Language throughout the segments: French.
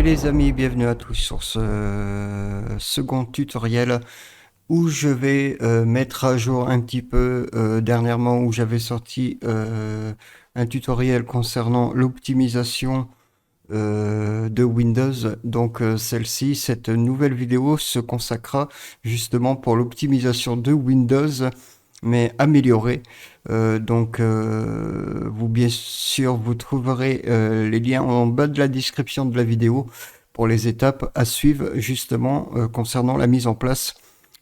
Allez les amis, bienvenue à tous sur ce second tutoriel où je vais mettre à jour un petit peu dernièrement où j'avais sorti un tutoriel concernant l'optimisation de Windows. Donc celle-ci, cette nouvelle vidéo se consacrera justement pour l'optimisation de Windows mais améliorée. Vous bien sûr vous trouverez les liens en bas de la description de la vidéo pour les étapes à suivre justement concernant la mise en place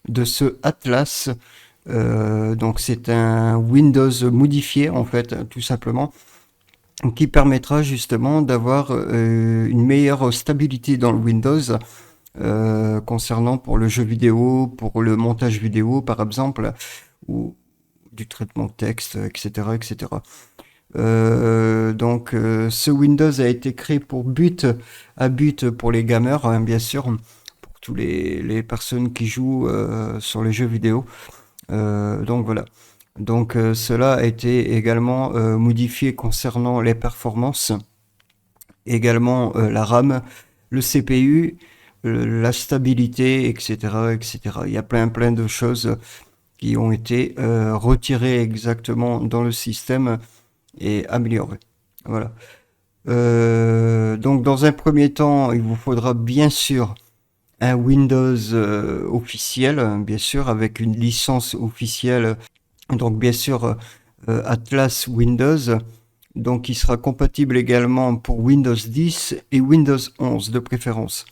de ce Atlas. Donc c'est un Windows modifié en fait tout simplement qui permettra justement d'avoir une meilleure stabilité dans le Windows concernant pour le jeu vidéo, pour le montage vidéo par exemple, ou du traitement de texte, etc. etc. Ce Windows a été créé pour but pour les gamers, hein, bien sûr, pour tous les personnes qui jouent sur les jeux vidéo. Donc voilà. Donc cela a été également modifié concernant les performances, également la RAM, le CPU, la stabilité, etc., etc. Il y a plein de choses qui ont été retirées exactement dans le système et améliorées. Voilà. Donc dans un premier temps, il vous faudra bien sûr un Windows officiel, bien sûr, avec une licence officielle. Donc bien sûr Atlas Windows. Donc il sera compatible également pour Windows 10 et Windows 11 de préférence.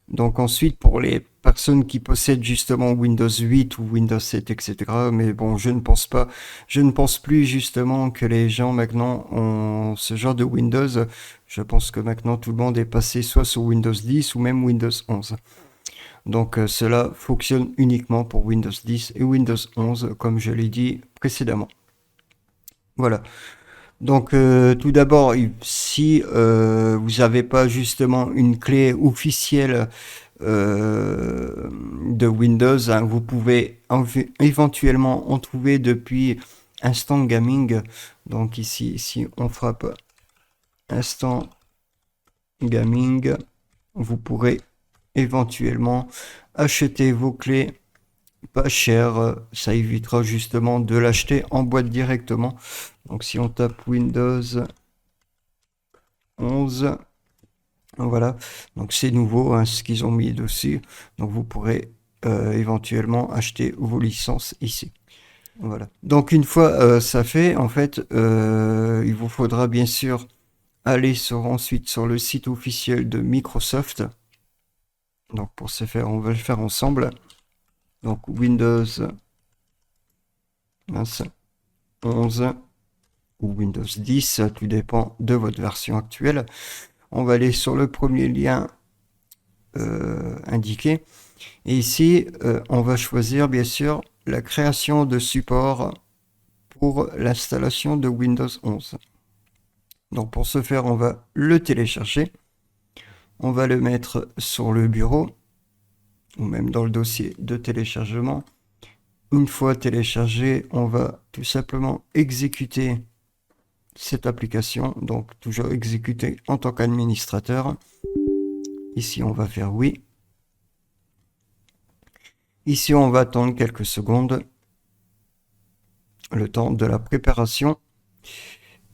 Donc ensuite, pour les personnes qui possèdent justement Windows 8 ou Windows 7, etc. Mais bon, je ne pense plus justement que les gens maintenant ont ce genre de Windows. Je pense que maintenant tout le monde est passé soit sur Windows 10 ou même Windows 11. Donc cela fonctionne uniquement pour Windows 10 et Windows 11, comme je l'ai dit précédemment. Voilà. Donc tout d'abord, si vous n'avez pas justement une clé officielle de Windows, hein, vous pouvez éventuellement en trouver depuis Instant Gaming. Donc ici, si on frappe Instant Gaming, vous pourrez éventuellement acheter vos clés pas cher, ça évitera justement de l'acheter en boîte directement. Donc si on tape Windows 11, voilà, donc c'est nouveau hein, ce qu'ils ont mis dessus, donc vous pourrez éventuellement acheter vos licences ici. Voilà. Donc une fois ça fait, en fait, il vous faudra bien sûr aller ensuite sur le site officiel de Microsoft. Donc pour ce faire, on va le faire ensemble. Donc Windows 11 ou Windows 10, tout dépend de votre version actuelle. On va aller sur le premier lien indiqué. Et ici, on va choisir bien sûr la création de support pour l'installation de Windows 11. Donc pour ce faire, on va le télécharger. On va le mettre sur le bureau ou même dans le dossier de téléchargement. Une fois téléchargé, on va tout simplement exécuter cette application, donc toujours exécuter en tant qu'administrateur. Ici, on va faire oui. Ici, on va attendre quelques secondes, le temps de la préparation.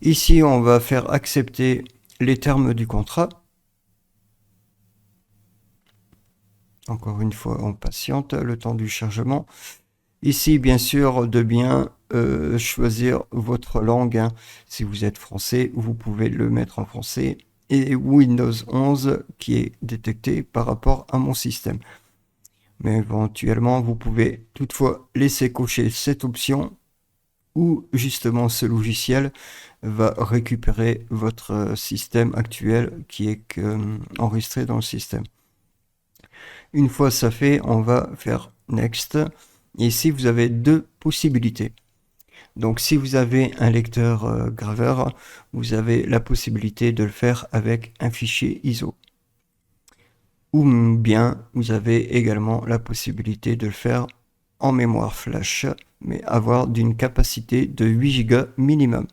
Ici, on va faire accepter les termes du contrat. Encore une fois, on patiente le temps du chargement. Ici, bien sûr, de bien choisir votre langue. Hein. Si vous êtes français, vous pouvez le mettre en français. Et Windows 11 qui est détecté par rapport à mon système. Mais éventuellement, vous pouvez toutefois laisser cocher cette option où justement ce logiciel va récupérer votre système actuel qui est enregistré dans le système. Une fois ça fait, on va faire Next. Et ici, vous avez deux possibilités. Donc si vous avez un lecteur graveur, vous avez la possibilité de le faire avec un fichier ISO. Ou bien vous avez également la possibilité de le faire en mémoire flash, mais avoir d'une capacité de 8 Go minimum.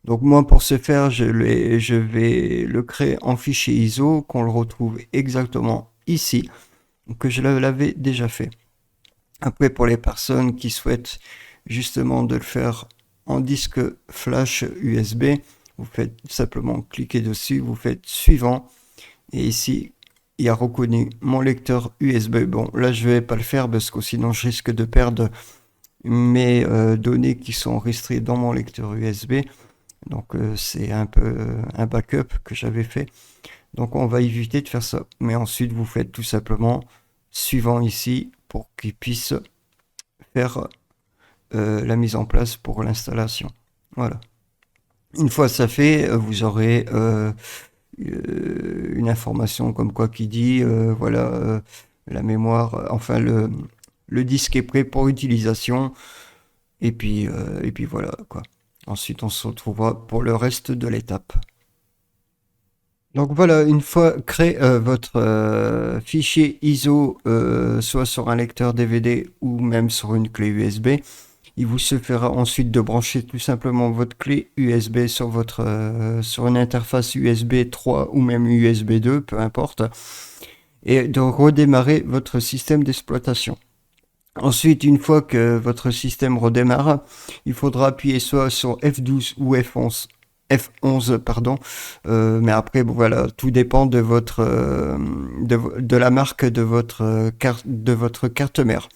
Donc moi, pour ce faire, je vais le créer en fichier ISO, qu'on le retrouve exactement ici, que je l'avais déjà fait. Après, pour les personnes qui souhaitent justement de le faire en disque flash USB, vous faites simplement cliquer dessus, vous faites suivant, et ici, il a reconnu mon lecteur USB. Bon, là, je vais pas le faire parce que sinon, je risque de perdre mes données qui sont restrictes dans mon lecteur USB. Donc, c'est un peu un backup que j'avais fait. Donc, on va éviter de faire ça. Mais ensuite, vous faites tout simplement suivant ici pour qu'il puisse faire la mise en place pour l'installation. Voilà. Une fois ça fait, vous aurez une information comme quoi qui dit voilà la mémoire, enfin le disque est prêt pour utilisation et puis voilà quoi. Ensuite on se retrouvera pour le reste de l'étape. Donc voilà, une fois créé votre fichier ISO, soit sur un lecteur DVD ou même sur une clé USB, il vous suffira ensuite de brancher tout simplement votre clé USB sur sur une interface USB 3 ou même USB 2, peu importe, et de redémarrer votre système d'exploitation. Ensuite, une fois que votre système redémarre, il faudra appuyer soit sur F12 ou F11, pardon. Mais après, bon, voilà, tout dépend de de la marque de votre carte mère.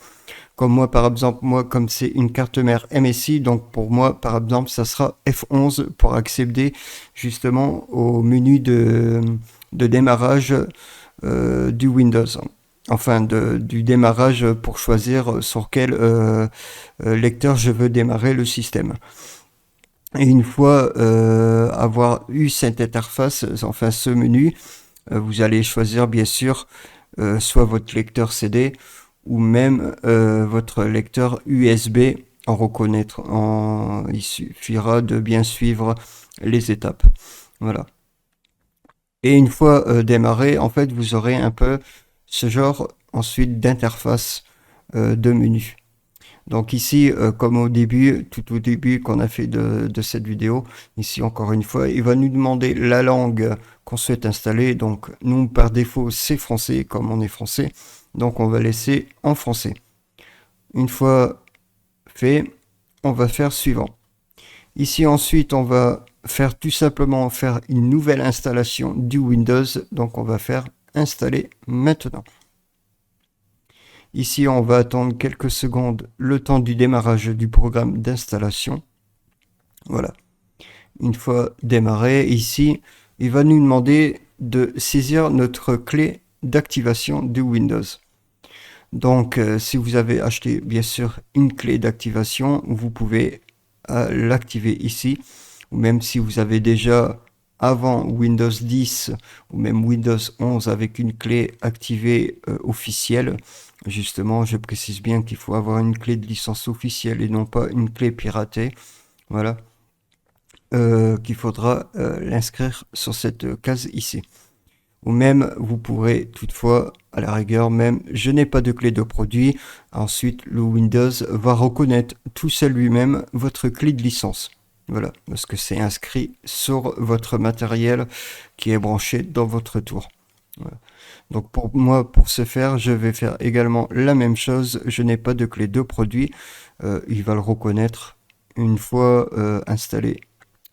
Comme moi, par exemple, moi, comme c'est une carte mère MSI, donc pour moi, par exemple, ça sera F11 pour accéder justement au menu de démarrage du Windows. Enfin, du démarrage pour choisir sur quel lecteur je veux démarrer le système. Et une fois avoir eu cette interface, enfin ce menu, vous allez choisir bien sûr soit votre lecteur CD ou même votre lecteur USB en reconnaître. Il suffira de bien suivre les étapes. Voilà. Et une fois démarré, en fait, vous aurez un peu ce genre ensuite d'interface de menu. Donc ici, comme au début, tout au début qu'on a fait de cette vidéo, ici encore une fois, il va nous demander la langue qu'on souhaite installer. Donc nous, par défaut, c'est français, comme on est français. Donc on va laisser en français. Une fois fait, on va faire suivant. Ici ensuite, on va faire tout simplement faire une nouvelle installation du Windows. Donc on va faire installer maintenant. Ici, on va attendre quelques secondes le temps du démarrage du programme d'installation. Voilà. Une fois démarré, ici, il va nous demander de saisir notre clé d'activation de Windows. Donc, si vous avez acheté, bien sûr, une clé d'activation, vous pouvez l'activer ici. Ou même si vous avez déjà, avant Windows 10 ou même Windows 11 avec une clé activée officielle, justement, je précise bien qu'il faut avoir une clé de licence officielle et non pas une clé piratée. Voilà. Qu'il faudra l'inscrire sur cette case ici. Ou même, vous pourrez toutefois, à la rigueur, même, je n'ai pas de clé de produit. Ensuite, le Windows va reconnaître tout seul lui-même votre clé de licence. Voilà, parce que c'est inscrit sur votre matériel qui est branché dans votre tour. Voilà. Donc pour moi, pour ce faire, je vais faire également la même chose. Je n'ai pas de clé de produit. Il va le reconnaître une fois installé,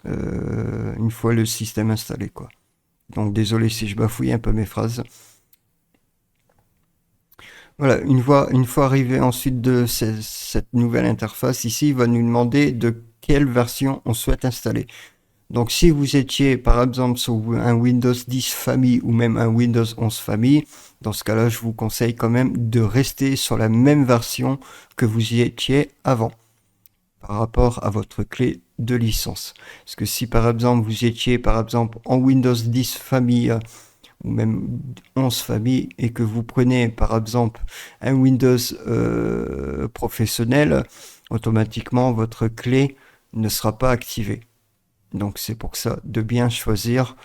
une fois le système installé, quoi. Donc désolé si je bafouille un peu mes phrases. Voilà, une fois arrivé ensuite de cette nouvelle interface, ici, il va nous demander de quelle version on souhaite installer. Donc si vous étiez par exemple sur un Windows 10 famille ou même un Windows 11 famille, dans ce cas-là, je vous conseille quand même de rester sur la même version que vous y étiez avant par rapport à votre clé de licence. Parce que si par exemple vous étiez par exemple en Windows 10 famille ou même 11 famille et que vous prenez par exemple un Windows professionnel, automatiquement votre clé ne sera pas activée. Donc c'est pour ça de bien choisir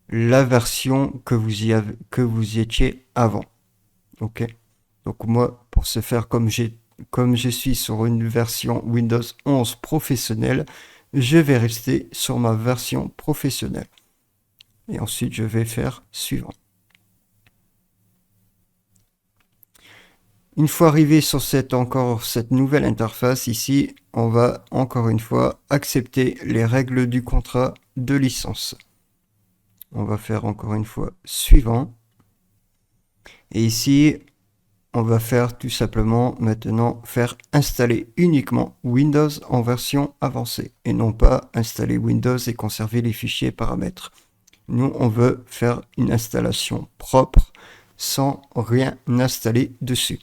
la version que que vous y étiez avant. Ok. Donc moi, pour ce faire, comme je suis sur une version Windows 11 professionnelle, je vais rester sur ma version professionnelle. Et ensuite, je vais faire suivant. Une fois arrivé sur cette nouvelle interface ici, on va encore une fois accepter les règles du contrat de licence. On va faire encore une fois suivant. Et ici, on va faire tout simplement maintenant faire installer uniquement Windows en version avancée et non pas installer Windows et conserver les fichiers paramètres. Nous, on veut faire une installation propre sans rien installer dessus.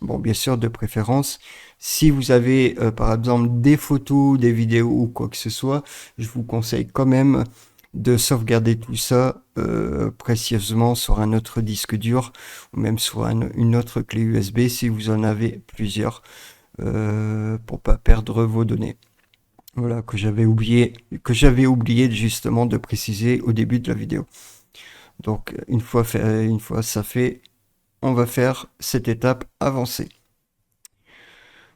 Bon, bien sûr, de préférence, si vous avez par exemple des photos, des vidéos ou quoi que ce soit, je vous conseille quand même de sauvegarder tout ça précieusement sur un autre disque dur ou même sur une autre clé USB si vous en avez plusieurs pour pas perdre vos données. Voilà, que j'avais oublié justement de préciser au début de la vidéo. Donc, une fois ça fait, on va faire cette étape avancée.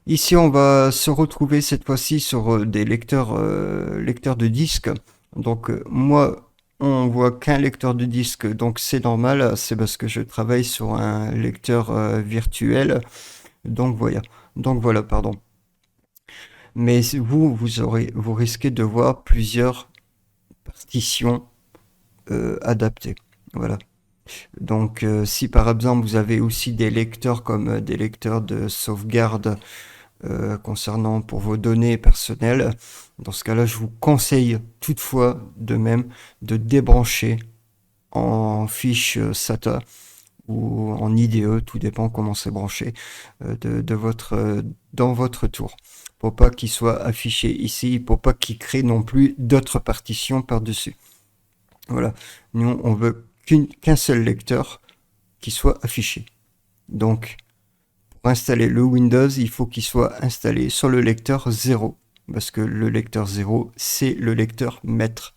Ici, on va se retrouver cette fois-ci sur des lecteurs de disques. Donc, moi, on voit qu'un lecteur de disque, donc c'est normal, c'est parce que je travaille sur un lecteur virtuel. Donc voilà, pardon. Mais vous risquez de voir plusieurs partitions adaptées. Voilà. Donc, si par exemple vous avez aussi des lecteurs comme des lecteurs de sauvegarde concernant pour vos données personnelles, dans ce cas-là, je vous conseille toutefois de même de débrancher en fiche SATA ou en IDE, tout dépend comment c'est branché dans votre tour. Pour pas qu'il soit affiché ici, pour pas qu'il crée non plus d'autres partitions par-dessus. Voilà, nous on veut qu'un seul lecteur qui soit affiché. Donc, pour installer le Windows, il faut qu'il soit installé sur le lecteur 0. Parce que le lecteur 0, c'est le lecteur maître.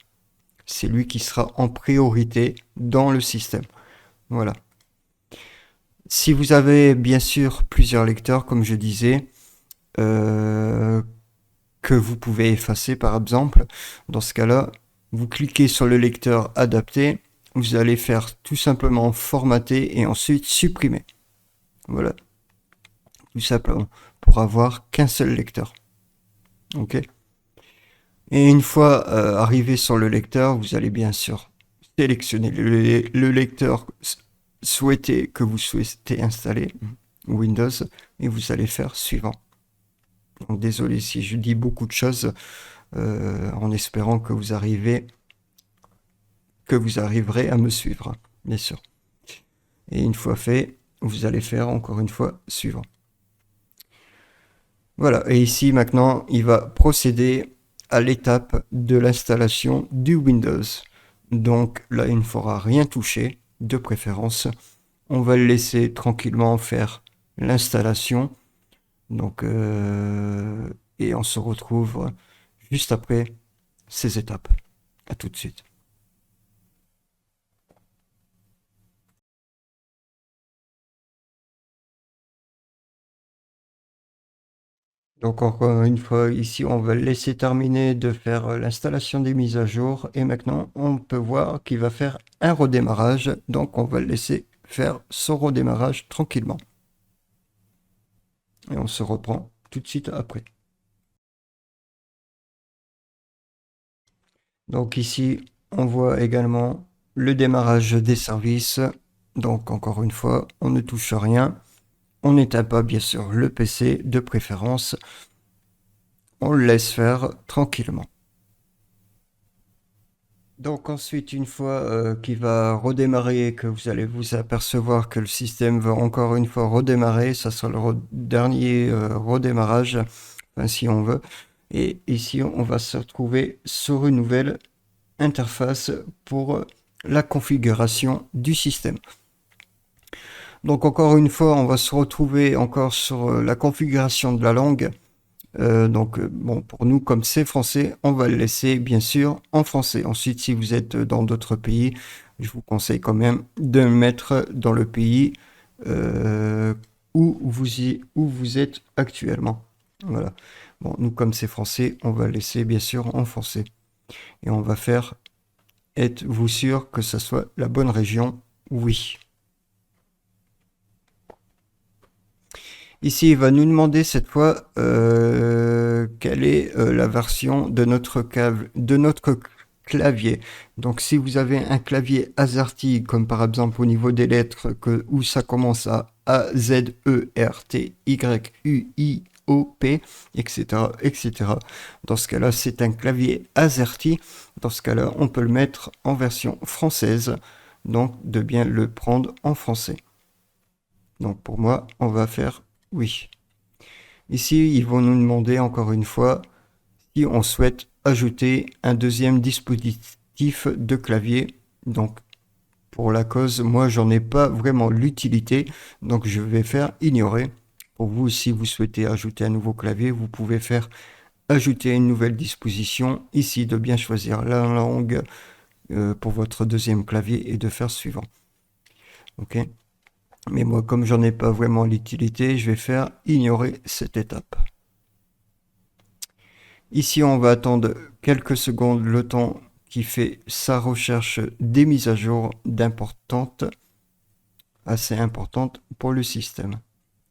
C'est lui qui sera en priorité dans le système. Voilà. Si vous avez bien sûr plusieurs lecteurs, comme je disais, que vous pouvez effacer par exemple, dans ce cas-là, vous cliquez sur le lecteur adapté, vous allez faire tout simplement formater et ensuite supprimer. Voilà. Tout simplement, pour avoir qu'un seul lecteur. Ok. Et une fois arrivé sur le lecteur, vous allez bien sûr sélectionner le lecteur que vous souhaitez installer, Windows, et vous allez faire suivant. Donc, désolé si je dis beaucoup de choses, en espérant que vous arriverez à me suivre, bien sûr. Et une fois fait, vous allez faire encore une fois suivant. Voilà, et ici maintenant, il va procéder à l'étape de l'installation du Windows. Donc là, il ne faudra rien toucher, de préférence. On va le laisser tranquillement faire l'installation. Donc, et on se retrouve juste après ces étapes. À tout de suite. Donc encore une fois, ici, on va le laisser terminer de faire l'installation des mises à jour. Et maintenant, on peut voir qu'il va faire un redémarrage. Donc on va le laisser faire son redémarrage tranquillement. Et on se reprend tout de suite après. Donc ici, on voit également le démarrage des services. Donc encore une fois, on ne touche rien. On n'éteint pas bien sûr le PC de préférence. On le laisse faire tranquillement. Donc ensuite, une fois qu'il va redémarrer et que vous allez vous apercevoir que le système va encore une fois redémarrer, ça sera le dernier redémarrage, enfin, si on veut. Et ici, on va se retrouver sur une nouvelle interface pour la configuration du système. Donc encore une fois, on va se retrouver encore sur la configuration de la langue. Bon, pour nous, comme c'est français, on va le laisser bien sûr en français. Ensuite, si vous êtes dans d'autres pays, je vous conseille quand même de le mettre dans le pays où vous êtes actuellement. Voilà. Bon, nous, comme c'est français, on va laisser bien sûr en français. Et on va faire, êtes-vous sûr que ça soit la bonne région? Oui. Ici, il va nous demander cette fois quelle est la version de notre clavier. Donc, si vous avez un clavier AZERTY, comme par exemple au niveau des lettres, où ça commence à A, Z, E, R, T, Y, U, I, O, P, etc., etc. Dans ce cas-là, c'est un clavier AZERTY. Dans ce cas-là, on peut le mettre en version française. Donc, de bien le prendre en français. Donc, pour moi, on va faire oui. Ici, ils vont nous demander encore une fois si on souhaite ajouter un deuxième dispositif de clavier. Donc, pour la cause, moi, j'en ai pas vraiment l'utilité. Donc, je vais faire ignorer. Pour vous, si vous souhaitez ajouter un nouveau clavier, vous pouvez faire ajouter une nouvelle disposition. Ici, de bien choisir la langue pour votre deuxième clavier et de faire suivant. OK. Mais moi, comme j'en ai pas vraiment l'utilité, je vais faire ignorer cette étape. Ici, on va attendre quelques secondes le temps qui fait sa recherche des mises à jour assez importantes pour le système.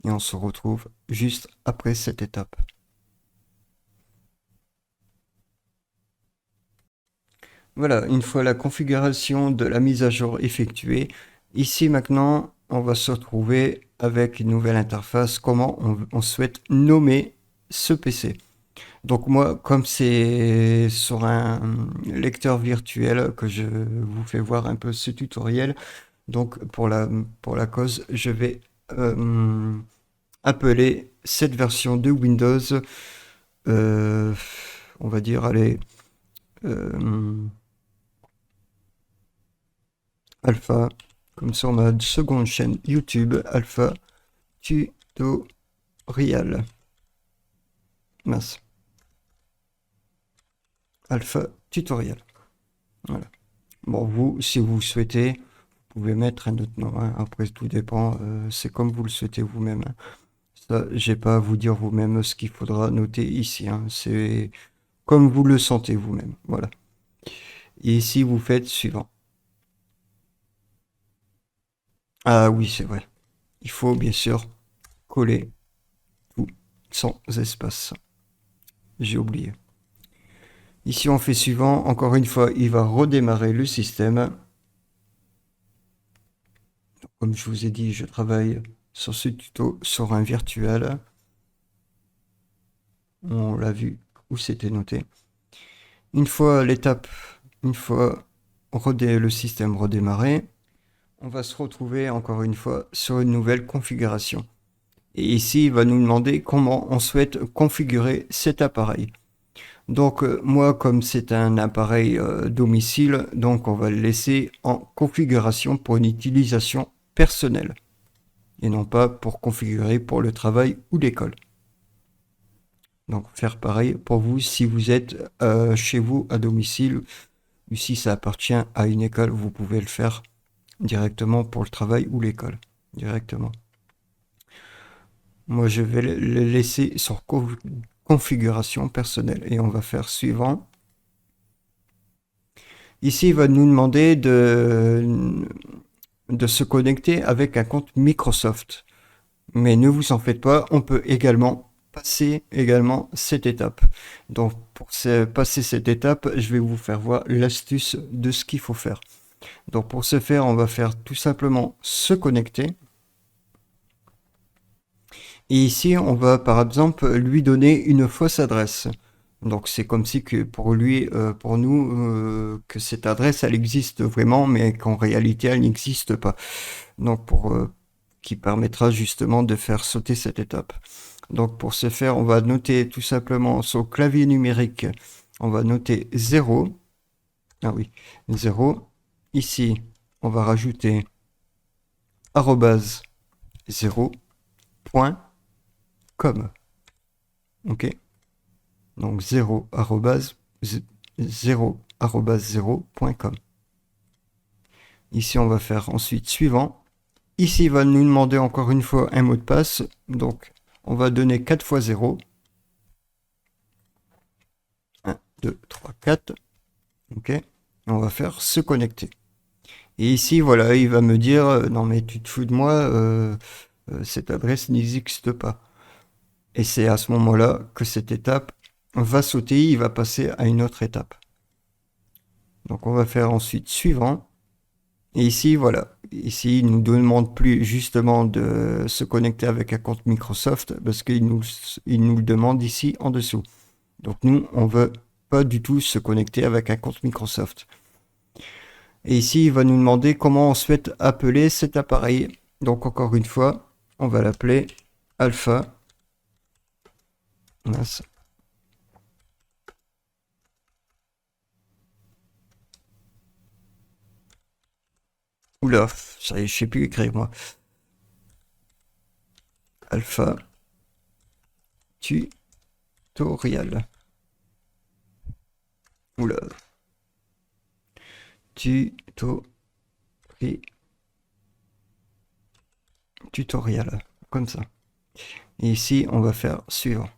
Et on se retrouve juste après cette étape. Voilà, une fois la configuration de la mise à jour effectuée, ici maintenant, on va se retrouver avec une nouvelle interface, comment on souhaite nommer ce PC. Donc moi, comme c'est sur un lecteur virtuel que je vous fais voir un peu ce tutoriel, donc pour la cause, je vais appeler cette version de Windows, euh, on va dire, allez, euh, Alpha, comme sur ma seconde chaîne YouTube, Alpha Tutorial. Mince. Alpha Tutorial. Voilà. Bon, vous, si vous souhaitez, vous pouvez mettre un autre nom. Hein. Après, tout dépend. C'est comme vous le souhaitez vous-même. Hein. Ça, j'ai pas à vous dire vous-même ce qu'il faudra noter ici. Hein. C'est comme vous le sentez vous-même. Voilà. Et ici, vous faites suivant. Ah oui, c'est vrai. Il faut bien sûr coller tout sans espace. J'ai oublié. Ici, on fait suivant. Encore une fois, il va redémarrer le système. Comme je vous ai dit, je travaille sur ce tuto sur un virtuel. On l'a vu où c'était noté. Une fois le système redémarré, on va se retrouver encore une fois sur une nouvelle configuration. Et ici, il va nous demander comment on souhaite configurer cet appareil. Donc moi, comme c'est un appareil domicile, donc on va le laisser en configuration pour une utilisation personnelle et non pas pour configurer pour le travail ou l'école. Donc faire pareil pour vous si vous êtes chez vous à domicile ou si ça appartient à une école, vous pouvez le faire directement pour le travail ou l'école, directement. Moi, je vais le laisser sur configuration personnelle et on va faire suivant. Ici, il va nous demander de se connecter avec un compte Microsoft. Mais ne vous en faites pas, on peut également passer cette étape. Donc pour passer cette étape, je vais vous faire voir l'astuce de ce qu'il faut faire. Donc pour ce faire, on va faire tout simplement se connecter. Et ici, on va par exemple lui donner une fausse adresse. Donc c'est comme si que pour lui, pour nous, que cette adresse, elle existe vraiment, mais qu'en réalité, elle n'existe pas. Donc qui permettra justement de faire sauter cette étape. Donc pour ce faire, on va noter tout simplement sur le clavier numérique, on va noter 0. Ah oui, 0. Ici, on va rajouter arrobase 0.com. OK. Donc 0 arrobase 0.com. Ici, on va faire ensuite suivant. Ici, il va nous demander encore une fois un mot de passe. Donc, on va donner 4 fois 0. 2, 3, 4. OK. On va faire se connecter. Et ici, voilà, il va me dire, non mais tu te fous de moi, cette adresse n'existe pas. Et c'est à ce moment-là que cette étape va sauter, il va passer à une autre étape. Donc on va faire ensuite suivant. Et ici, voilà, ici, il ne nous demande plus justement de se connecter avec un compte Microsoft parce qu'il nous le demande ici en dessous. Donc nous, on veut pas du tout se connecter avec un compte Microsoft. Et ici, il va nous demander comment on souhaite appeler cet appareil. Donc encore une fois, on va l'appeler Alpha. Mince. Oula, ça y est, je sais plus écrire moi. Alpha tutorial. Oula. Tutorial. Comme ça. Et ici, on va faire suivant.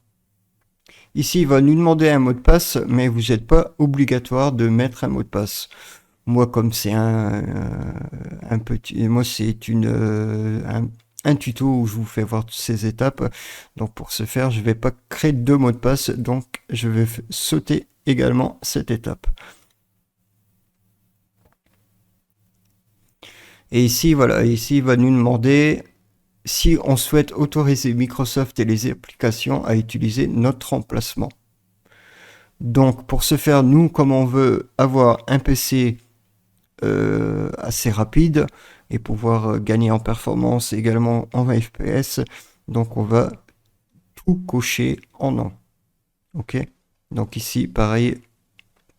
Ici, il va nous demander un mot de passe, mais vous n'êtes pas obligatoire de mettre un mot de passe. Moi, comme c'est un petit, moi c'est un tuto où je vous fais voir toutes ces étapes. Donc pour ce faire, je vais pas créer deux mots de passe, donc je vais sauter également cette étape. Et ici, voilà, ici il va nous demander si on souhaite autoriser Microsoft et les applications à utiliser notre emplacement. Donc pour ce faire, nous, comme on veut avoir un PC assez rapide et pouvoir gagner en performance également en FPS, donc on va tout cocher en non. Ok, donc ici pareil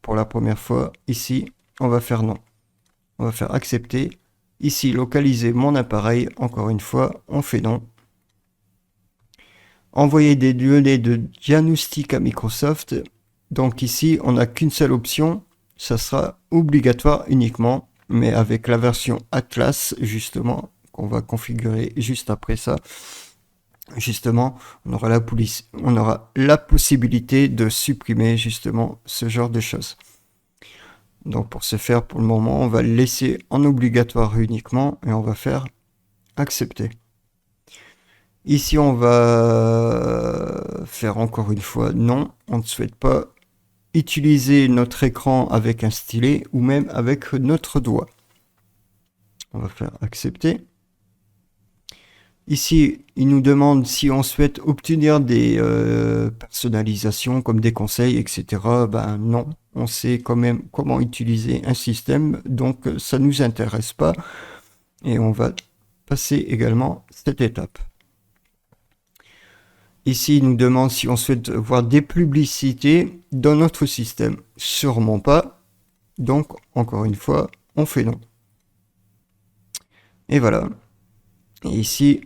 pour la première fois, ici on va faire non, on va faire accepter. Ici localiser mon appareil, encore une fois on fait non. Envoyer des données de diagnostic à Microsoft, donc ici on n'a qu'une seule option, ça sera obligatoire uniquement, mais avec la version Atlas justement qu'on va configurer juste après ça. Justement, on aura la possibilité de supprimer justement ce genre de choses. Donc pour ce faire, pour le moment, on va le laisser en obligatoire uniquement et on va faire accepter. Ici, on va faire encore une fois non. On ne souhaite pas utiliser notre écran avec un stylet ou même avec notre doigt. On va faire accepter. Ici, il nous demande si on souhaite obtenir des personnalisations comme des conseils, etc. Ben non, on sait quand même comment utiliser un système, donc ça ne nous intéresse pas. Et on va passer également cette étape. Ici, il nous demande si on souhaite voir des publicités dans notre système. Sûrement pas. Donc, encore une fois, on fait non. Et voilà. Et ici,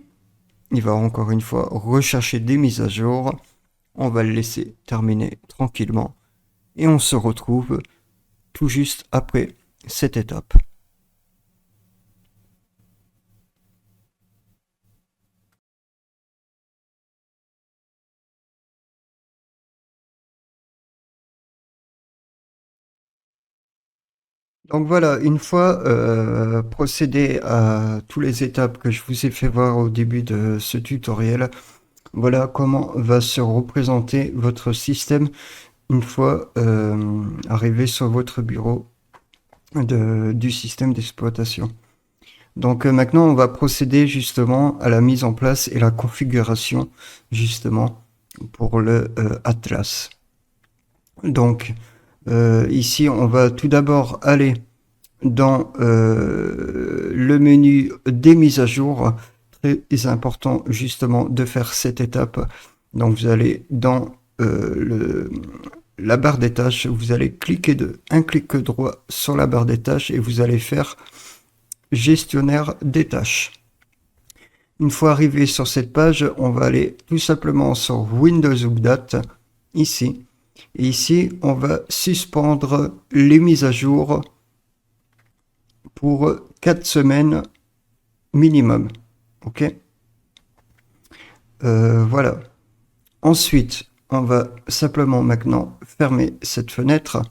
il va encore une fois rechercher des mises à jour. On va le laisser terminer tranquillement. Et on se retrouve tout juste après cette étape. Donc voilà, une fois procédé à toutes les étapes que je vous ai fait voir au début de ce tutoriel, voilà comment va se représenter votre système une fois arrivé sur votre bureau du système d'exploitation. Donc maintenant, on va procéder justement à la mise en place et la configuration justement pour le Atlas. Donc ici, on va tout d'abord aller dans le menu des mises à jour. Très important justement de faire cette étape. Donc vous allez dans la barre des tâches, vous allez cliquer un clic droit sur la barre des tâches et vous allez faire gestionnaire des tâches. Une fois arrivé sur cette page, on va aller tout simplement sur Windows Update ici. Et ici, on va suspendre les mises à jour pour 4 semaines minimum. Ok. Voilà. Ensuite, on va simplement maintenant fermer cette fenêtre.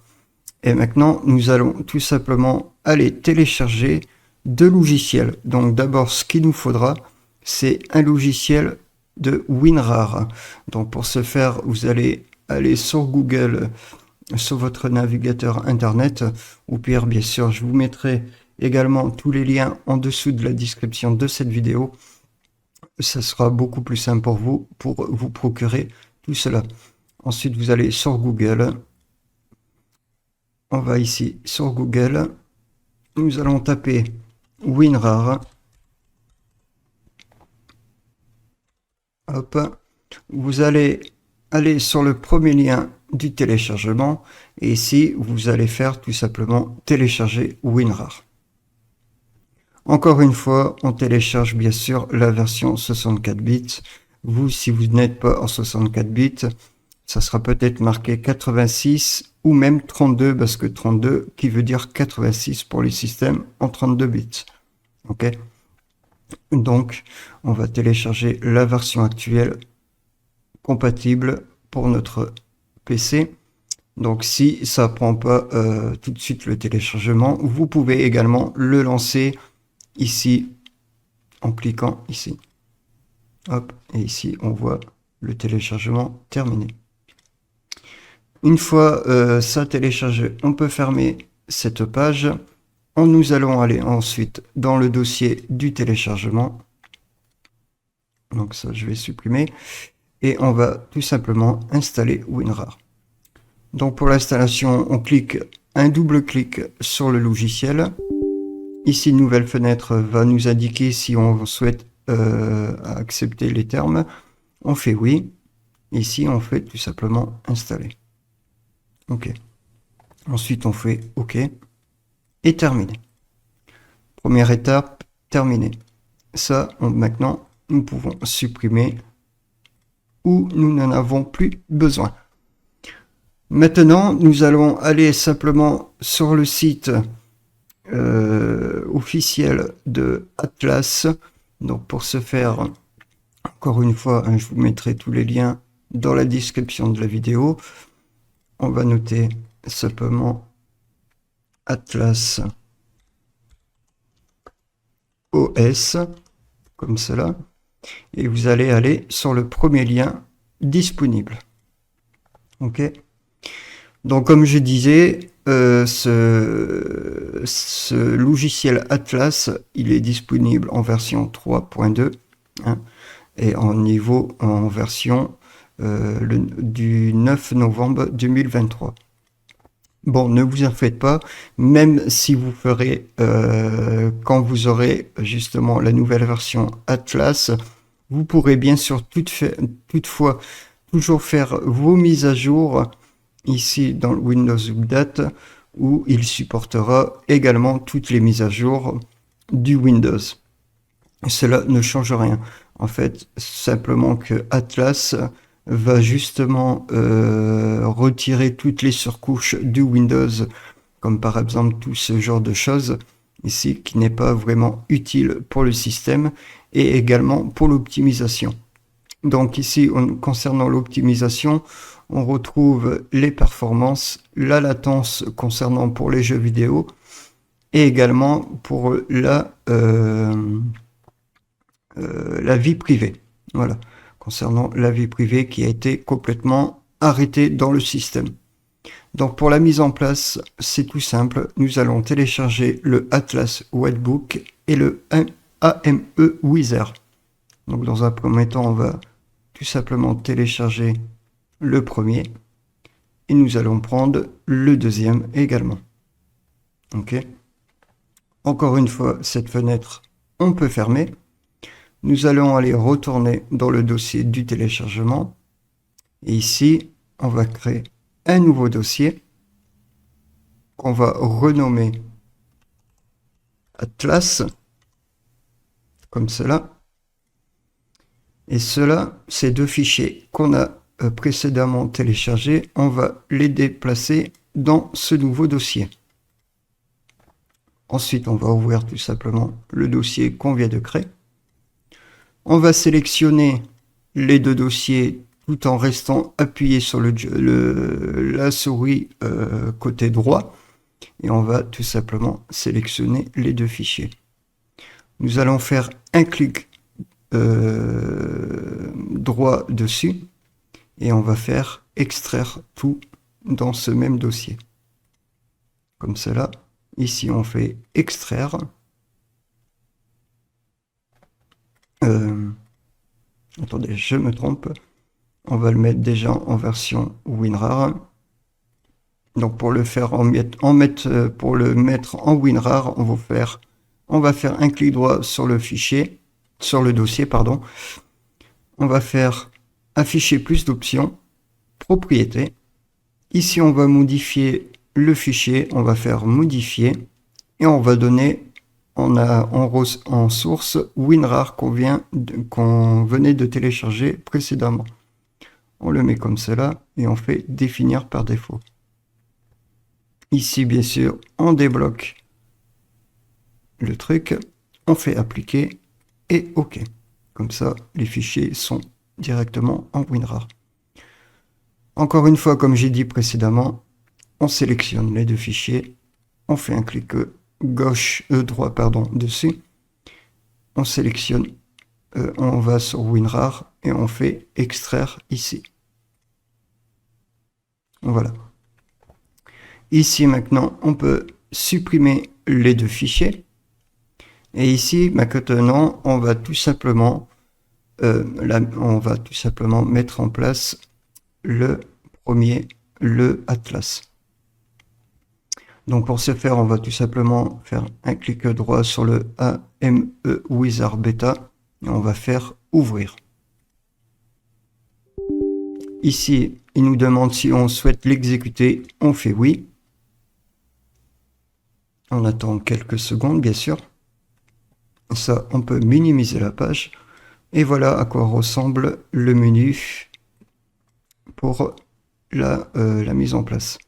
Et maintenant, nous allons tout simplement aller télécharger deux logiciels. Donc d'abord, ce qu'il nous faudra, c'est un logiciel de WinRAR. Donc pour ce faire, vous allez aller sur Google, sur votre navigateur internet, ou pire, bien sûr, je vous mettrai également tous les liens en dessous de la description de cette vidéo. Ça sera beaucoup plus simple pour vous procurer tout cela. Ensuite, vous allez sur Google. On va ici sur Google. Nous allons taper WinRAR. Hop. Vous allez aller sur le premier lien du téléchargement. Et ici, vous allez faire tout simplement télécharger WinRAR. Encore une fois, on télécharge bien sûr la version 64 bits. Vous, si vous n'êtes pas en 64 bits, ça sera peut-être marqué 86 ou même 32, parce que 32 qui veut dire 86 pour les systèmes en 32 bits. Ok. Donc, on va télécharger la version actuelle compatible pour notre PC. Donc, si ça ne prend pas tout de suite le téléchargement, vous pouvez également le lancer ici en cliquant ici. Hop, et ici, on voit le téléchargement terminé. Une fois ça téléchargé, on peut fermer cette page. Nous allons aller ensuite dans le dossier du téléchargement. Donc ça, je vais supprimer. Et on va tout simplement installer WinRAR. Donc pour l'installation, on clique un double clic sur le logiciel. Ici, une nouvelle fenêtre va nous indiquer si on souhaite accepter les termes. On fait oui. Ici, on fait tout simplement installer. OK. Ensuite, on fait OK. Et terminé. Première étape, terminée. Ça, maintenant, nous pouvons supprimer ou nous n'en avons plus besoin. Maintenant, nous allons aller simplement sur le site officiel de Atlas. Donc pour ce faire, encore une fois, je vous mettrai tous les liens dans la description de la vidéo. On va noter simplement Atlas OS, comme cela. Et vous allez aller sur le premier lien disponible. OK. Donc comme je disais, ce logiciel Atlas, il est disponible en version 3.2 hein, et en version du 9 novembre 2023. Bon, ne vous en faites pas, même si vous ferez, quand vous aurez justement la nouvelle version Atlas, vous pourrez bien sûr toutefois toujours faire vos mises à jour ici dans le Windows Update, où il supportera également toutes les mises à jour du Windows. Cela ne change rien. En fait, simplement que Atlas va justement retirer toutes les surcouches du Windows, comme par exemple tout ce genre de choses ici qui n'est pas vraiment utile pour le système et également pour l'optimisation. Donc ici, concernant l'optimisation, on retrouve les performances, la latence concernant pour les jeux vidéo et également pour la vie privée. Voilà, concernant la vie privée qui a été complètement arrêtée dans le système. Donc pour la mise en place, c'est tout simple. Nous allons télécharger le Atlas Webbook et le AME Wizard. Donc dans un premier temps, on va tout simplement télécharger le premier et nous allons prendre le deuxième également. OK. Encore une fois, cette fenêtre, on peut fermer. Nous allons aller retourner dans le dossier du téléchargement. Et ici, on va créer un nouveau dossier qu'on va renommer Atlas, comme cela. Et cela, ces deux fichiers qu'on a précédemment téléchargés, on va les déplacer dans ce nouveau dossier. Ensuite, on va ouvrir tout simplement le dossier qu'on vient de créer. On va sélectionner les deux dossiers tout en restant appuyé sur la souris côté droit. Et on va tout simplement sélectionner les deux fichiers. Nous allons faire un clic droit dessus et on va faire extraire tout dans ce même dossier. Comme cela. Ici, on fait extraire. Attendez, je me trompe. On va le mettre déjà en version WinRAR. Donc pour le faire pour le mettre en WinRAR, on va faire un clic droit sur le fichier, sur le dossier, pardon. On va faire afficher plus d'options, propriétés. Ici, on va modifier le fichier, on va faire modifier et on va donner en source WinRAR qu'on venait de télécharger précédemment. On le met comme cela et on fait définir par défaut. Ici, bien sûr, on débloque le truc, on fait appliquer et OK. Comme ça, les fichiers sont directement en WinRAR. Encore une fois, comme j'ai dit précédemment, on sélectionne les deux fichiers, on fait un clic droit dessus, on sélectionne, on va sur WinRAR et on fait extraire ici. Voilà. Ici maintenant, on peut supprimer les deux fichiers. Et ici, maintenant, on va tout simplement mettre en place le premier, le Atlas. Donc pour ce faire, on va tout simplement faire un clic droit sur le AME Wizard Beta et on va faire ouvrir. Ici, il nous demande si on souhaite l'exécuter, on fait oui. On attend quelques secondes, bien sûr. Ça, on peut minimiser la page. Et voilà à quoi ressemble le menu pour la mise en place.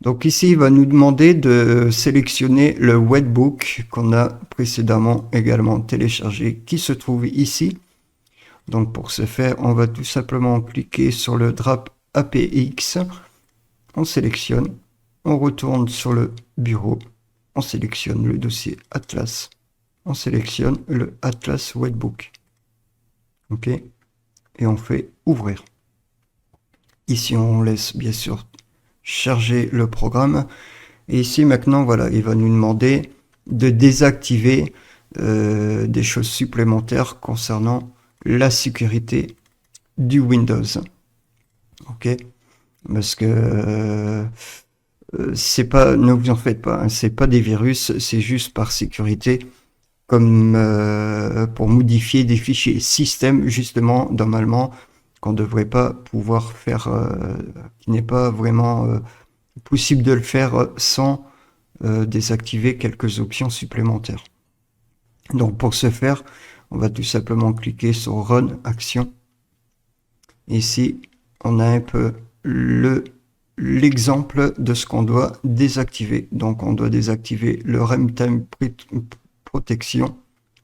Donc ici, il va nous demander de sélectionner le Webbook qu'on a précédemment également téléchargé, qui se trouve ici. Donc pour ce faire, on va tout simplement cliquer sur le Drap APX. On sélectionne, on retourne sur le bureau, on sélectionne le dossier Atlas, on sélectionne le Atlas Webbook. OK, et on fait ouvrir. Ici, on laisse bien sûr charger le programme. Et ici, maintenant, voilà, il va nous demander de désactiver des choses supplémentaires concernant la sécurité du Windows. OK, parce que c'est pas, ne vous en faites pas, hein, c'est pas des virus, c'est juste par sécurité, comme pour modifier des fichiers système, justement, normalement, qu'on ne devrait pas pouvoir faire, qui n'est pas vraiment possible de le faire sans désactiver quelques options supplémentaires. Donc pour ce faire, on va tout simplement cliquer sur Run Action. Ici, on a un peu l'exemple de ce qu'on doit désactiver. Donc on doit désactiver le Runtime Protection,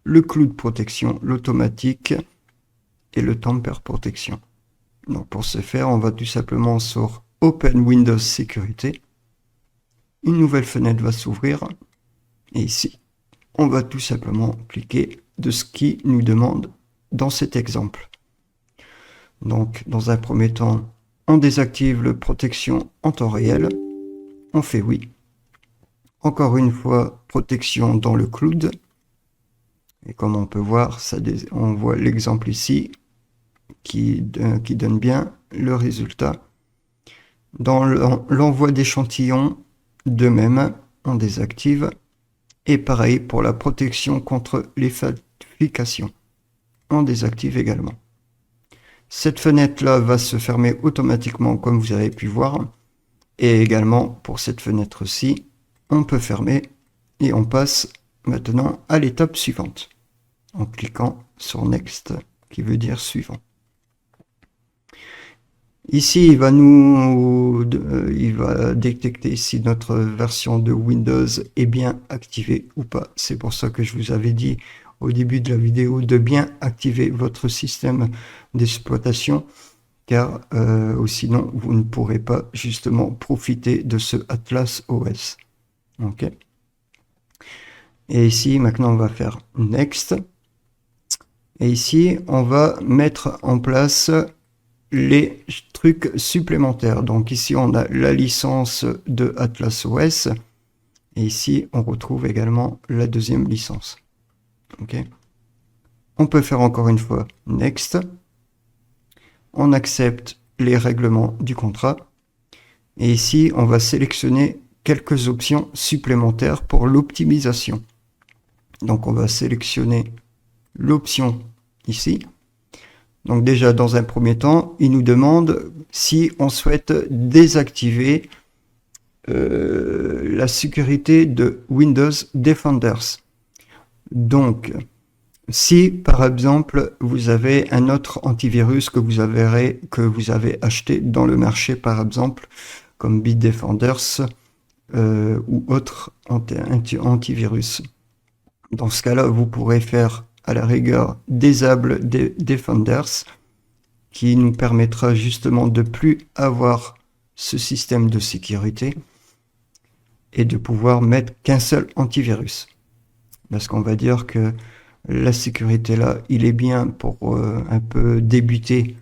le Cloud Protection, l'automatique et le Tamper Protection. Donc pour ce faire, on va tout simplement sur Open Windows Sécurité. Une nouvelle fenêtre va s'ouvrir. Et ici, on va tout simplement cliquer de ce qui nous demande dans cet exemple. Donc dans un premier temps, on désactive le protection en temps réel. On fait oui. Encore une fois, protection dans le cloud. Et comme on peut voir, on voit l'exemple ici qui donne bien le résultat. Dans l'envoi d'échantillons, de même, on désactive. Et pareil pour la protection contre les falsifications. On désactive également. Cette fenêtre-là va se fermer automatiquement comme vous avez pu voir. Et également pour cette fenêtre-ci, on peut fermer et on passe maintenant à l'étape suivante. En cliquant sur Next, qui veut dire suivant. Ici, il va détecter si notre version de Windows est bien activée ou pas. C'est pour ça que je vous avais dit au début de la vidéo de bien activer votre système d'exploitation car ou sinon vous ne pourrez pas justement profiter de ce Atlas OS. Ok. Et ici maintenant on va faire Next. Et ici on va mettre en place les trucs supplémentaires. Donc ici on a la licence de Atlas OS et ici on retrouve également la deuxième licence. Ok. On peut faire encore une fois Next. On accepte les règlements du contrat. Et ici, on va sélectionner quelques options supplémentaires pour l'optimisation. Donc, on va sélectionner l'option ici. Donc déjà, dans un premier temps, il nous demande si on souhaite désactiver la sécurité de Windows Defenders. Donc, si, par exemple, vous avez un autre antivirus que vous avez acheté dans le marché, par exemple, comme Bitdefenders ou autre antivirus. Dans ce cas-là, vous pourrez faire à la rigueur Disable Defenders, qui nous permettra justement de plus avoir ce système de sécurité et de pouvoir mettre qu'un seul antivirus. Parce qu'on va dire que la sécurité là, il est bien pour un peu débuter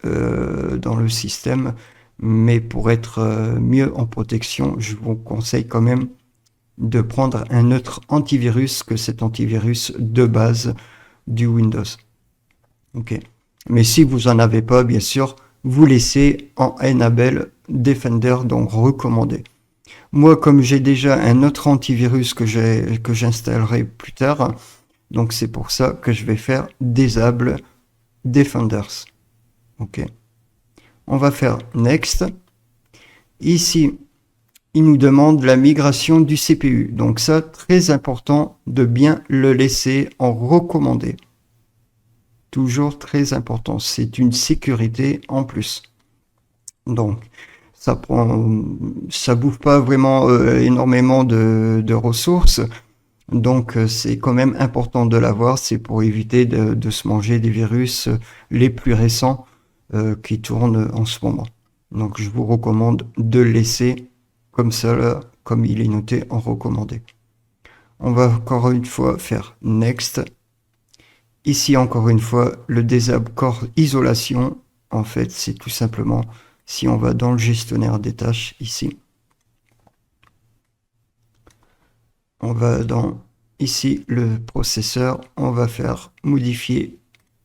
dans le système, mais pour être mieux en protection, je vous conseille quand même de prendre un autre antivirus que cet antivirus de base du Windows. Ok. Mais si vous en avez pas, bien sûr, vous laissez en Enable Defender, donc recommandé. Moi, comme j'ai déjà un autre antivirus que j'installerai plus tard, donc c'est pour ça que je vais faire Disable Defenders. Ok. On va faire Next. Ici, il nous demande la migration du CPU. Donc ça, très important de bien le laisser en recommandé. Toujours très important. C'est une sécurité en plus. Donc, ça bouffe pas vraiment énormément de ressources. Donc c'est quand même important de l'avoir, c'est pour éviter de se manger des virus les plus récents qui tournent en ce moment. Donc je vous recommande de le laisser comme ça, là, comme il est noté en recommandé. On va encore une fois faire Next. Ici encore une fois, le Disable Core Isolation, en fait c'est tout simplement si on va dans le gestionnaire des tâches ici. On va dans ici le processeur, on va faire modifier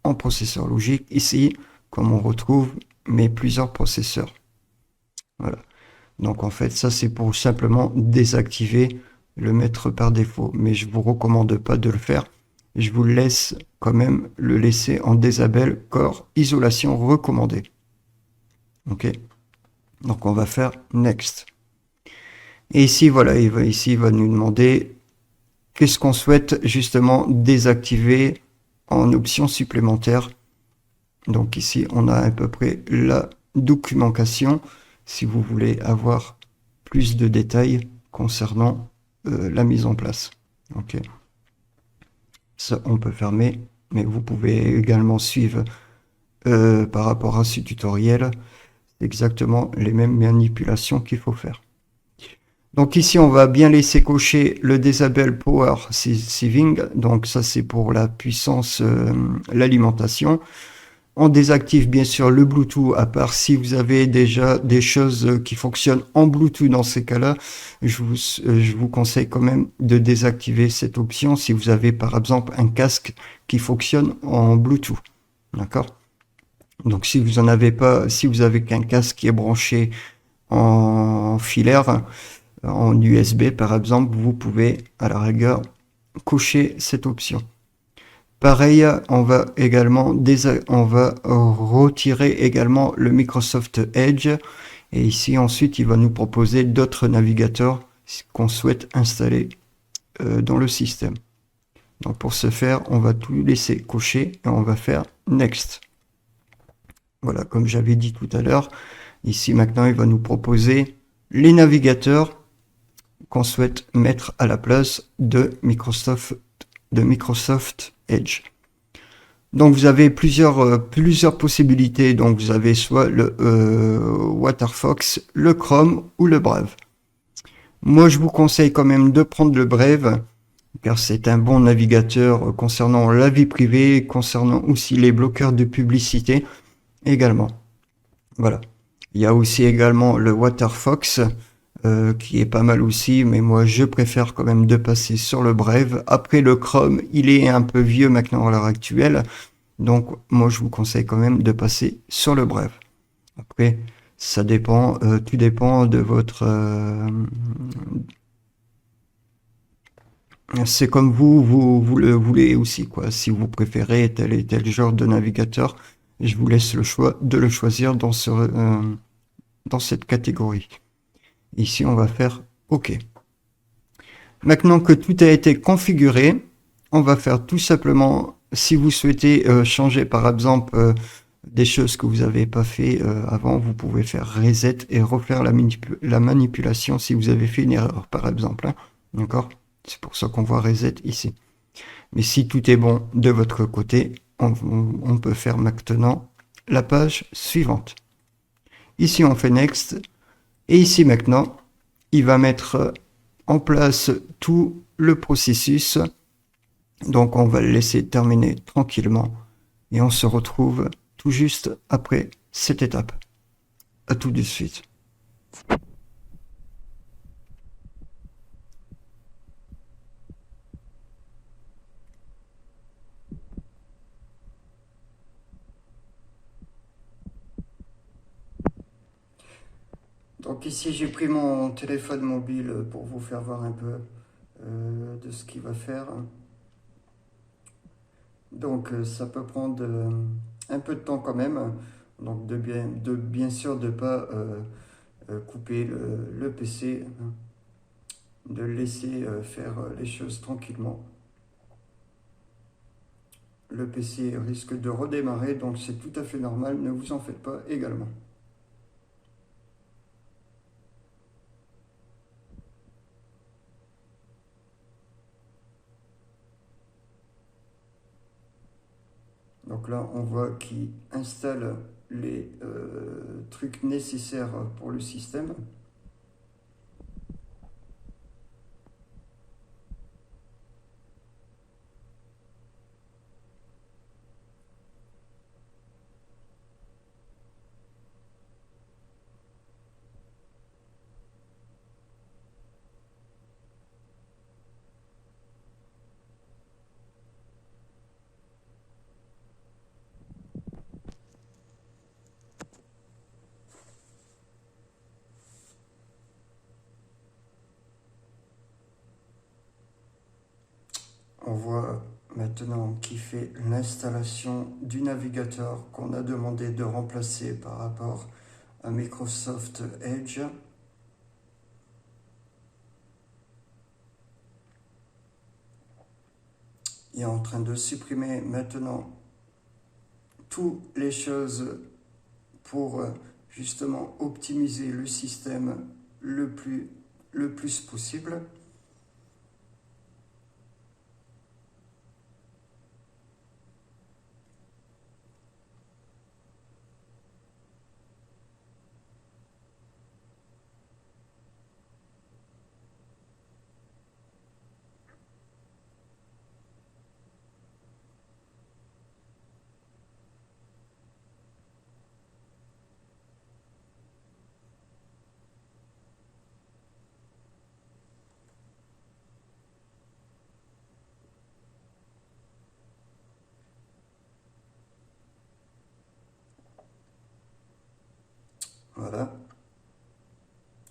en processeur logique ici, comme on retrouve mes plusieurs processeurs. Voilà. Donc en fait, ça c'est pour simplement désactiver, le mettre par défaut. Mais je vous recommande pas de le faire. Je vous laisse quand même le laisser en Disable Core Isolation recommandée. Ok. Donc on va faire Next. Et ici, voilà, il va nous demander qu'est-ce qu'on souhaite justement désactiver en option supplémentaire. Donc ici, on a à peu près la documentation, si vous voulez avoir plus de détails concernant la mise en place. Ok. Ça, on peut fermer, mais vous pouvez également suivre par rapport à ce tutoriel exactement les mêmes manipulations qu'il faut faire. Donc ici, on va bien laisser cocher le Disable Power Sieving. Donc ça, c'est pour la puissance, l'alimentation. On désactive bien sûr le Bluetooth, à part si vous avez déjà des choses qui fonctionnent en Bluetooth. Dans ces cas-là, je vous conseille quand même de désactiver cette option si vous avez par exemple un casque qui fonctionne en Bluetooth. D'accord? Donc si vous en avez pas, si vous avez qu'un casque qui est branché en filaire, en USB par exemple, vous pouvez à la rigueur cocher cette option. Pareil, on va retirer également le Microsoft Edge et ici ensuite il va nous proposer d'autres navigateurs qu'on souhaite installer dans le système. Donc pour ce faire, on va tout laisser cocher et on va faire Next. Voilà, comme j'avais dit tout à l'heure, ici maintenant il va nous proposer les navigateurs qu'on souhaite mettre à la place de Microsoft Edge. Donc vous avez plusieurs possibilités. Donc vous avez soit le Waterfox, le Chrome ou le Brave. Moi je vous conseille quand même de prendre le Brave car c'est un bon navigateur concernant la vie privée, concernant aussi les bloqueurs de publicité également. Voilà. Il y a aussi également le Waterfox qui est pas mal aussi, mais moi je préfère quand même de passer sur le Brave. Après le Chrome, il est un peu vieux maintenant à l'heure actuelle, donc moi je vous conseille quand même de passer sur le Brave. Après, ça dépend, tout dépend de votre... c'est comme vous le voulez aussi, quoi. Si vous préférez tel et tel genre de navigateur, je vous laisse le choix de le choisir dans cette catégorie. Ici, on va faire OK. Maintenant que tout a été configuré, on va faire tout simplement, si vous souhaitez changer par exemple des choses que vous n'avez pas fait avant, vous pouvez faire reset et refaire la manipulation si vous avez fait une erreur par exemple. Hein. D'accord? C'est pour ça qu'on voit reset ici. Mais si tout est bon de votre côté, on peut faire maintenant la page suivante. Ici, on fait next. Et ici maintenant, il va mettre en place tout le processus. Donc on va le laisser terminer tranquillement et on se retrouve tout juste après cette étape. À tout de suite. Donc ici j'ai pris mon téléphone mobile pour vous faire voir un peu de ce qu'il va faire. Donc ça peut prendre un peu de temps quand même. Donc bien sûr de ne pas couper le PC, hein, de le laisser faire les choses tranquillement. Le PC risque de redémarrer, donc c'est tout à fait normal, ne vous en faites pas également. Donc là, on voit qu'il installe les trucs nécessaires pour le système. On voit maintenant qu'il fait l'installation du navigateur qu'on a demandé de remplacer par rapport à Microsoft Edge. Il est en train de supprimer maintenant toutes les choses pour justement optimiser le système le plus possible. Voilà,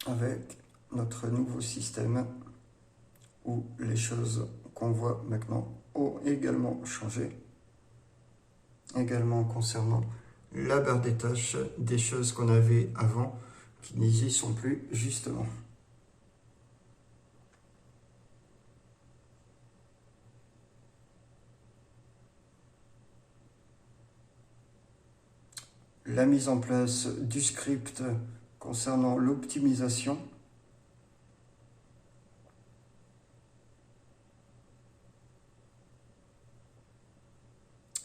avec notre nouveau système où les choses qu'on voit maintenant ont également changé. Également concernant la barre des tâches, des choses qu'on avait avant qui n'y sont plus justement. La mise en place du script concernant l'optimisation.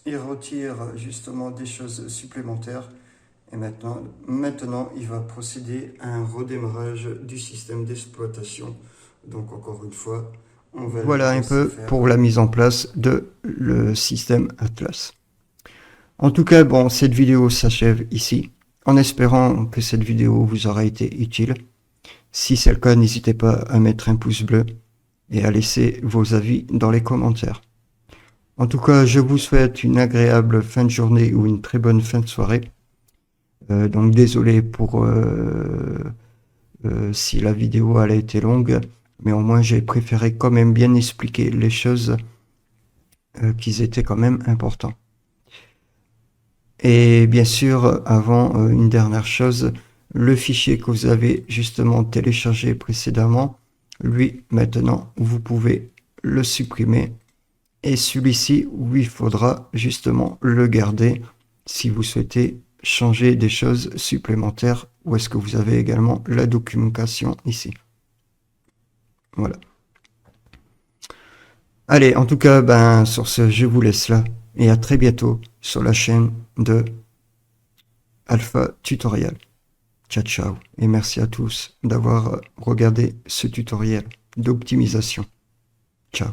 il retire justement des choses supplémentaires. Et maintenant, il va procéder à un redémarrage du système d'exploitation. Donc encore une fois, on va voilà un peu pour la mise en place de le système Atlas. En tout cas, bon, cette vidéo s'achève ici, en espérant que cette vidéo vous aura été utile. Si c'est le cas, n'hésitez pas à mettre un pouce bleu et à laisser vos avis dans les commentaires. En tout cas, je vous souhaite une agréable fin de journée ou une très bonne fin de soirée. Donc désolé pour si la vidéo elle a été longue, mais au moins j'ai préféré quand même bien expliquer les choses qui étaient quand même importants. Et bien sûr, avant une dernière chose, le fichier que vous avez justement téléchargé précédemment, lui maintenant vous pouvez le supprimer. Et celui-ci, où il faudra justement le garder si vous souhaitez changer des choses supplémentaires, ou est-ce que vous avez également la documentation ici. Voilà. Allez, en tout cas, ben, sur ce, je vous laisse là, et à très bientôt sur la chaîne de Alpha Tutorial. Ciao, ciao, et merci à tous d'avoir regardé ce tutoriel d'optimisation. Ciao.